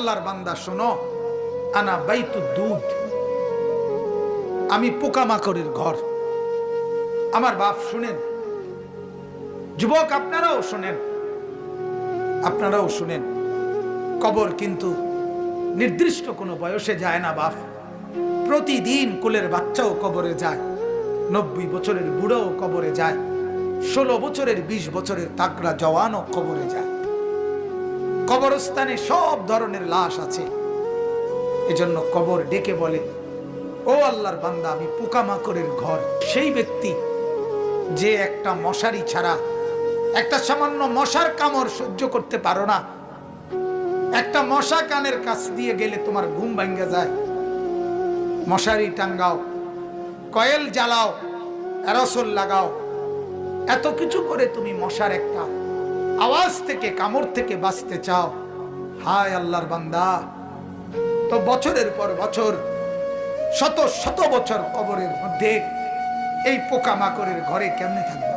আল্লাহর বান্দা শোনো, আনা বাইতুদ দুধ, আমি পোকামাকড়ের ঘর। আমার বাপ শুনেন, যুবক আপনারাও শুনেন, আপনারাও শুনেন, কবর কিন্তু নির্দিষ্ট কোনো বয়সে যায় না বাপ। প্রতিদিন কোলের বাচ্চাও কবরে যায়, 90 বছরের বুড়োও কবরে যায়, 16 বছরের 20 বছরের তাকড়া জওয়ানও কবরে যায়। কবরস্থানে সব ধরনের লাশ আছে। এজন্য কবর ডেকে বলে, ও আল্লাহর বান্দা, আমি পোকামাকড়ের ঘর। সেই ব্যক্তি যে একটা মশারি ছাড়া, একটা সামান্য মশার কামড় সহ্য করতে পারো না, একটা মশা কানের কাছ দিয়ে গেলে তোমার ঘুম ভাঙ্গে যায়, মশারি টাঙ্গাও, কয়েল জ্বালাও, অ্যারোসল লাগাও, এত কিছু করে তুমি মশার একটা আওয়াজ থেকে, কামড় থেকে বাঁচতে চাও। হায় আল্লাহর বান্দা, তো বছরের পর বছর, শত শত বছর কবরের মধ্যে এই পোকামাকড়ের ঘরে কেমনে থাকবে?